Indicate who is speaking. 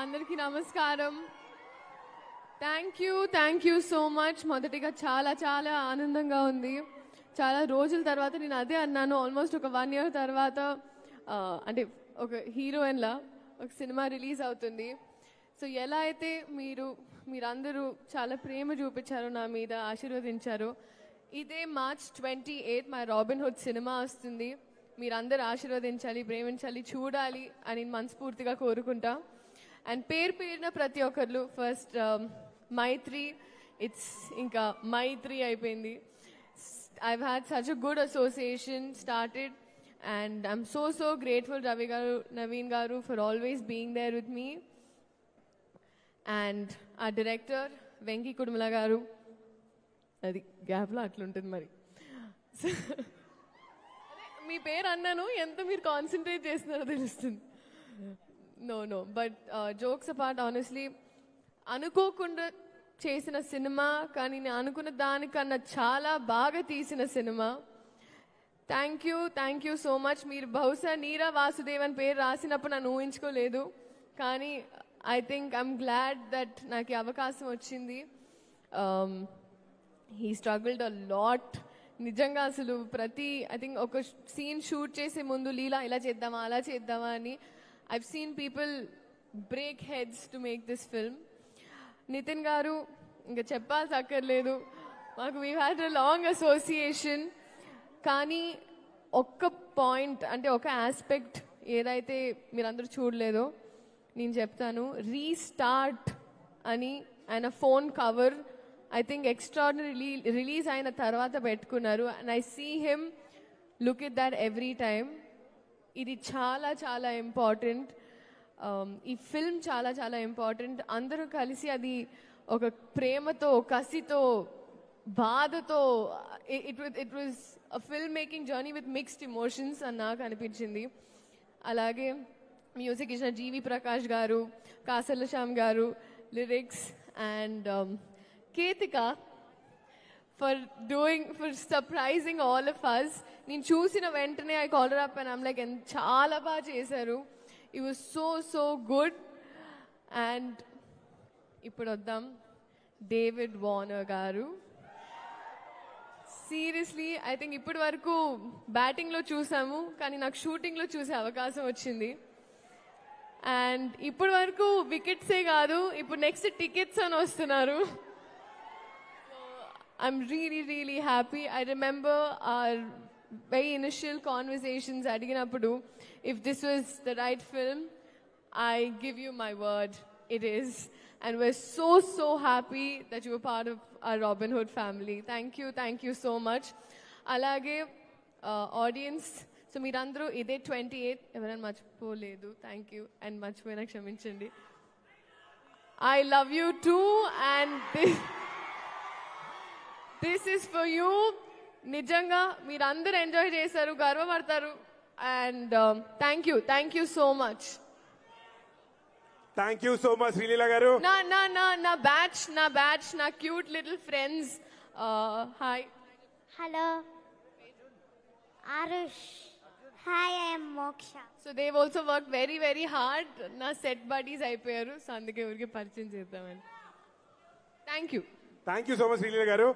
Speaker 1: అందరికీ నమస్కారం. Thank you so much. మొదటిగా చాలా చాలా ఆనందంగా ఉంది. చాలా రోజుల తర్వాత నేను అదే అన్నాను, ఆల్మోస్ట్ ఒక 1 year తర్వాత అంటే ఒక హీరోయిన్లా ఒక సినిమా రిలీజ్ అవుతుంది. సో ఎలా అయితే మీరందరూ చాలా ప్రేమ చూపించారో, నా మీద ఆశీర్వదించారో, ఇదే March 28 మా రాబిన్ హుడ్ సినిమా వస్తుంది. మీరందరూ ఆశీర్వదించాలి, ప్రేమించాలి, చూడాలి అని మనస్ఫూర్తిగా కోరుకుంటా. అండ్ పేరున ప్రతి ఒక్కరు ఫస్ట్ మైత్రి, ఇట్స్ ఇంకా మైత్రి అయిపోయింది. I've had such a good association started and I'm so grateful Ravi garu, Naveen garu for always being there with me. And our director Venki Kudumala garu, adi gap lo atluntadi mari. మీ పేరు అన్నాను, ఎంత మీరు concentrate చేస్తున్నారో తెలుస్తుంది. No but jokes apart, honestly అనుకోకుండా చేసిన cinema, కానీ నేను అనుకున్న దానికన్నా చాలా బాగా తీసిన cinema. Thank you so much. మీరు బహుశా నీరా వాసుదేవ్ అని పేరు రాసినప్పుడు నన్ను ఊహించుకోలేదు, కానీ I think I'm glad that నాకు ఈ అవకాశం వచ్చింది. He struggled a lot. నిజంగా అసలు ఐ థింక్ ఒక సీన్ షూట్ చేసే ముందు లీలా ఇలా చేద్దామా అలా చేద్దామా అని I've seen people break heads to make this film. Nithin garu ఇంకా చెప్పాల్సి అక్కర్లేదు, మాకు we had a long association. కానీ ఒక్క పాయింట్, అంటే ఒక ఆస్పెక్ట్ ఏదైతే మీరందరూ చూడలేదో నేను చెప్తాను. రీస్టార్ట్ అని ఆయన phone cover I think extraordinary release అయిన తర్వాత పెట్టుకున్నారు. and I see him look at that every time. ఇది చాలా చాలా ఇంపార్టెంట్. ఈ ఫిల్మ్ చాలా చాలా ఇంపార్టెంట్. అందరూ కలిసి అది ఒక ప్రేమతో, కసితో, బాధతో, it was a film making journey with mixed emotions అని నాకు అనిపించింది. అలాగే మ్యూజిక్ ఇచ్చిన జీవి ప్రకాష్ గారు, కాసల శ్యామ్ గారు, lyrics, and Ketika for surprising all of us. నేను చూసిన వెంటనే I called her up and I'm like, చాలా బాగా చేశారు. It was so good. And ఇప్పుడు వద్దాం డేవిడ్ వార్నర్ గారు. సీరియస్లీ ఐ థింక్ ఇప్పటి వరకు బ్యాటింగ్లో చూసాము, కానీ నాకు షూటింగ్లో చూసే అవకాశం వచ్చింది. అండ్ ఇప్పటి వరకు వికెట్సే కాదు, ఇప్పుడు నెక్స్ట్ టికెట్స్ అని వస్తున్నారు. I'm really happy. I remember our very initial conversations adiginappudu, if this was the right film, I give you my word, it is. And we're so happy that you were part of our Robin Hood family. Thank you so much. Alage audience, so meerandru ide 28 evarana marchipoledu, thank you. And marchipoyina kshaminchandi. I love you too, and this is for you. నిజంగా మీరందరూ enjoy చేశారు, గర్వపడతారు. And thank you so much.
Speaker 2: Thank you so much Sreeleela గారు.
Speaker 1: నా batch నా cute little friends. Hi.
Speaker 3: Hello Aarush. Hi, I am Moksha.
Speaker 1: So they also work very hard. నా set buddies అయిపోయారు, so అందుకే ఊరికి పరిచయం చేద్దామని. Thank you
Speaker 2: so much Sreeleela గారు.